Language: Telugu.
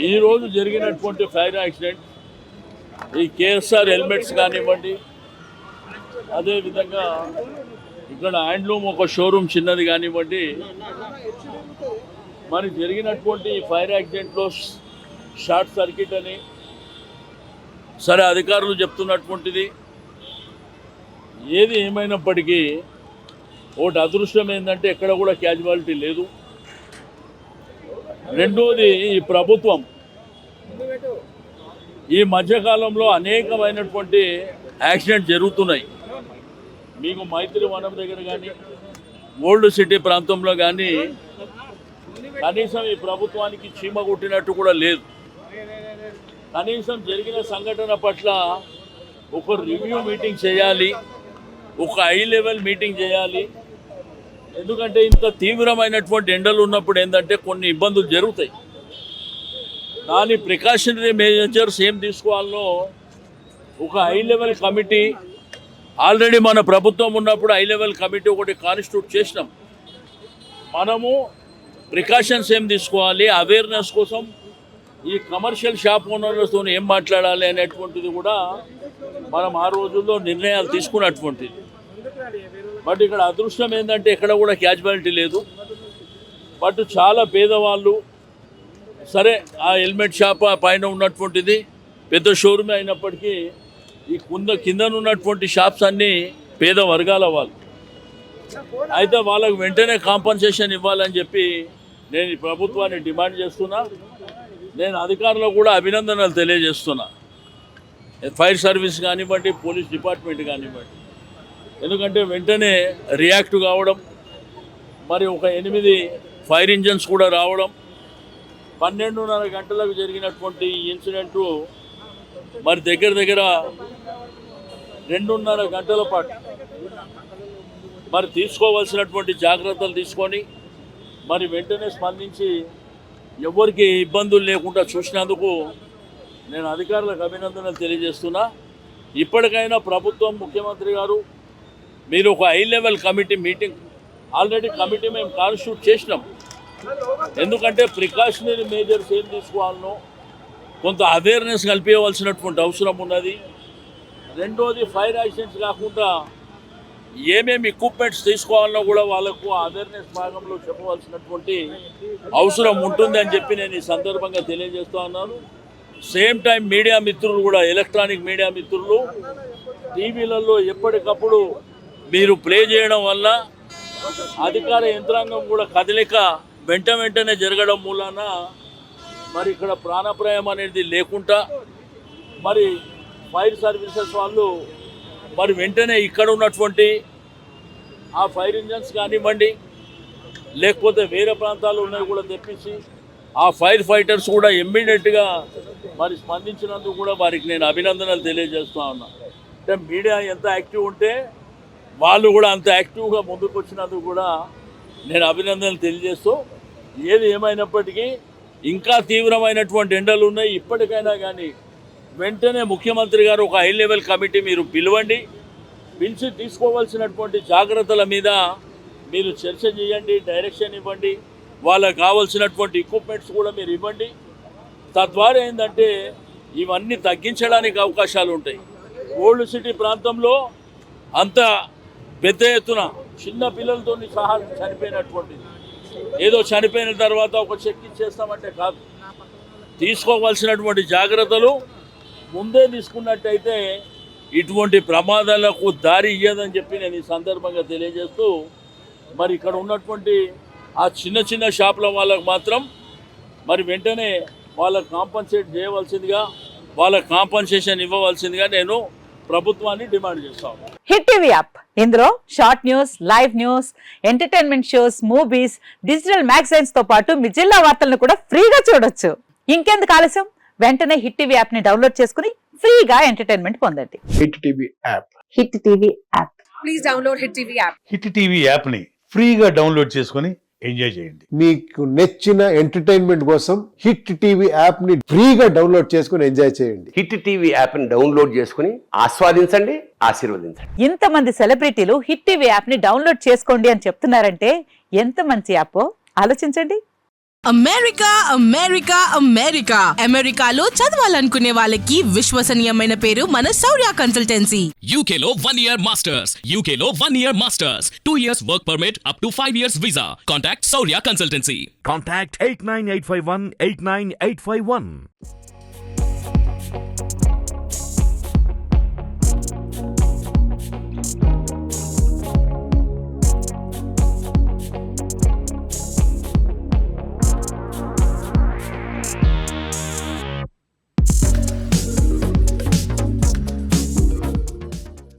ఈరోజు జరిగినటువంటి ఫైర్ యాక్సిడెంట్ ఈ కేఎస్ఆర్ హెల్మెట్స్ కానివ్వండి, అదేవిధంగా ఇక్కడ హ్యాండ్లూమ్ ఒక షోరూమ్ చిన్నది కానివ్వండి, మరి జరిగినటువంటి ఫైర్ యాక్సిడెంట్లో షార్ట్ సర్క్యూట్ అని సరే అధికారులు చెప్తున్నటువంటిది. ఏది ఏమైనప్పటికీ ఒకటి అదృష్టం ఏంటంటే ఎక్కడ కూడా క్యాజువాలిటీ లేదు. రెండోది, ఈ ప్రభుత్వం ఈ మధ్యకాలంలో అనేకమైనటువంటి యాక్సిడెంట్ జరుగుతున్నాయి. మీకు మైత్రి వనం దగ్గర కానీ, ఓల్డ్ సిటీ ప్రాంతంలో కానీ కనీసం ఈ ప్రభుత్వానికి చీమ కొట్టినట్టు కూడా లేదు. కనీసం జరిగిన సంఘటన పట్ల ఒక రివ్యూ మీటింగ్ చేయాలి, ఒక హై లెవెల్ మీటింగ్ చేయాలి. ఎందుకంటే ఇంత తీవ్రమైనటువంటి ఎండలు ఉన్నప్పుడు ఏంటంటే కొన్ని ఇబ్బందులు జరుగుతాయి. దాని ప్రికాషనరీ మెజర్స్ ఏం తీసుకోవాలనో ఒక హై లెవెల్ కమిటీ, ఆల్రెడీ మన ప్రభుత్వం ఉన్నప్పుడు హై లెవెల్ కమిటీ ఒకటి కాన్స్టిట్యూట్ చేసినాం. మనము ప్రికాషన్స్ ఏం తీసుకోవాలి, అవేర్నెస్ కోసం ఈ కమర్షియల్ షాప్ ఓనర్లతో ఏం మాట్లాడాలి అనేటువంటిది కూడా మనం ఆ రోజుల్లో నిర్ణయాలు తీసుకున్నటువంటిది. బట్ ఇక్కడ అదృష్టం ఏంటంటే ఎక్కడ కూడా క్యాజువాలిటీ లేదు. బట్ చాలా పేదవాళ్ళు, సరే ఆ హెల్మెట్ షాప్ పైన ఉన్నటువంటిది పెద్ద షోరూమ్ అయినప్పటికీ ఈ కింద ఉన్నటువంటి షాప్స్ అన్నీ పేద వర్గాల వాళ్ళు. అయితే వాళ్ళకు వెంటనే కాంపన్సేషన్ ఇవ్వాలని చెప్పి నేను ఈ ప్రభుత్వాన్ని డిమాండ్ చేస్తున్నా. నేను అధికారులకు కూడా అభినందనలు తెలియజేస్తున్నా. ఫైర్ సర్వీస్ కానివ్వండి, పోలీస్ డిపార్ట్మెంట్ కానివ్వండి. ఎందుకంటే వెంటనే రియాక్ట్ కావడం, మరి ఒక 8 ఫైర్ ఇంజన్స్ కూడా రావడం, 12:30 గంటలకు జరిగినటువంటి ఇన్సిడెంటు మరి దగ్గర 2:30 గంటల పాటు మరి తీసుకోవాల్సినటువంటి జాగ్రత్తలు తీసుకొని మరి వెంటనే స్పందించి ఎవరికి ఇబ్బందులు లేకుండా చూసినందుకు నేను అధికారులకు అభినందనలు తెలియజేస్తున్నా. ఇప్పటికైనా ప్రభుత్వం, ముఖ్యమంత్రి గారు, మీరు ఒక high level committee meeting, already committee మేము కాన్స్టిట్యూట్ చేసినాం. ఎందుకంటే ప్రికాషనరీ మెజర్స్ ఏం తీసుకోవాలనో కొంత అవేర్నెస్ కల్పించవలసినటువంటి అవసరం ఉన్నది. రెండోది, ఫైర్ యాక్సిడెంట్స్ కాకుండా ఏమేమి ఎక్విప్మెంట్స్ తీసుకోవాలనో కూడా వాళ్ళకు అవేర్నెస్ భాగంలో చెప్పవలసినటువంటి అవసరం ఉంటుంది అని చెప్పి నేను ఈ సందర్భంగా తెలియజేస్తూ ఉన్నాను. సేమ్ టైం మీడియా మిత్రులు కూడా, ఎలక్ట్రానిక్ మీడియా మిత్రులు టీవీలలో ఎప్పటికప్పుడు మీరు ప్లే చేయడం వల్ల అధికార యంత్రాంగం కూడా కదలిక వెంటనే జరగడం మూలాన మరి ఇక్కడ ప్రాణాపాయం అనేది లేకుండా మరి ఫైర్ సర్వీసెస్ వాళ్ళు మరి వెంటనే ఇక్కడ ఉన్నటువంటి ఆ ఫైర్ ఇంజన్స్ కానివ్వండి, లేకపోతే వేరే ప్రాంతాలు ఉన్నాయి కూడా తెప్పించి ఆ ఫైర్ ఫైటర్స్ కూడా ఇమ్మీడియట్గా మరి స్పందించినందుకు కూడా వారికి నేను అభినందనలు తెలియజేస్తూ ఉన్నా. అంటే మీడియా ఎంత యాక్టివ్ ఉంటే వాళ్ళు కూడా అంత యాక్టివ్గా ముందుకు వచ్చినందుకు కూడా నేను అభినందనలు తెలియజేస్తూ, ఏది ఏమైనప్పటికీ ఇంకా తీవ్రమైనటువంటి ఎండలు ఉన్నాయి. ఇప్పటికైనా కానీ వెంటనే ముఖ్యమంత్రి గారు ఒక హై లెవెల్ కమిటీ మీరు పిలిచి తీసుకోవాల్సినటువంటి జాగ్రత్తల మీద మీరు చర్చ చేయండి, డైరెక్షన్ ఇవ్వండి, వాళ్ళకు కావాల్సినటువంటి ఎక్విప్మెంట్స్ కూడా మీరు ఇవ్వండి. తద్వారా ఏంటంటే ఇవన్నీ తగ్గించడానికి అవకాశాలు ఉంటాయి. ఓల్డ్ సిటీ ప్రాంతంలో అంత పెద్ద ఎత్తున చిన్న పిల్లలతో సహా చనిపోయినటువంటిది. ఏదో చనిపోయిన తర్వాత ఒక చెక్ ఇచ్చేస్తామంటే కాదు, తీసుకోవాల్సినటువంటి జాగ్రత్తలు ముందే తీసుకున్నట్టయితే ఇటువంటి ప్రమాదాలకు దారి ఇయ్యదని చెప్పి నేను ఈ సందర్భంగా తెలియజేస్తూ, మరి ఇక్కడ ఉన్నటువంటి ఆ చిన్న షాపుల వాళ్ళకు మాత్రం మరి వెంటనే వాళ్ళకు కాంపన్సేట్ చేయవలసిందిగా, వాళ్ళకు కాంపన్సేషన్ ఇవ్వవలసిందిగా నేను ప్రభుత్వాన్ని డిమాండ్ చేస్తాను. హిట్ టీవీ యాప్, ఇందులో short news, live news, entertainment shows, movies, digital magazines తో పాటు మీ జిల్లా వార్తలను కూడా ఫ్రీగా చూడొచ్చు. ఇంకెందుకు ఆలస్యం, వెంటనే హిట్ టీవీ యాప్ ని డౌన్లోడ్ చేసుకుని ఫ్రీగా ఎంటర్టైన్మెంట్ పొందండి. Hit TV app. Hit TV app. Please download hit TV app. Hit TV app ని ఫ్రీగా డౌన్లోడ్ చేసుకుని ఎంజాయ్ చేయండి. మీకు నచ్చిన ఎంటర్టైన్మెంట్ కోసం హిట్ టీవీ యాప్ ని ఫ్రీగా డౌన్లోడ్ చేసుకుని ఎంజాయ్ చేయండి. హిట్ టీవీ యాప్ ని డౌన్లోడ్ చేసుకుని ఆస్వాదించండి, ఆశీర్వదించండి. ఇంతమంది సెలబ్రిటీలు హిట్ టీవీ యాప్ ని డౌన్లోడ్ చేసుకోండి అని చెప్తున్నారంటే ఎంత మంచి యాప్ ఆలోచించండి. అమెరికా అమెరికా అమెరికా అమెరికాలో చదవాలనుకునే వాళ్ళకి విశ్వసనీయమైన పేరు మన శౌర్య కన్సల్టెన్సీ. UK లో 1 year masters. UK లో 1 year masters. 2 years work permit up to 5 years visa. Contact Saurya Consultancy. Contact 89851 89851.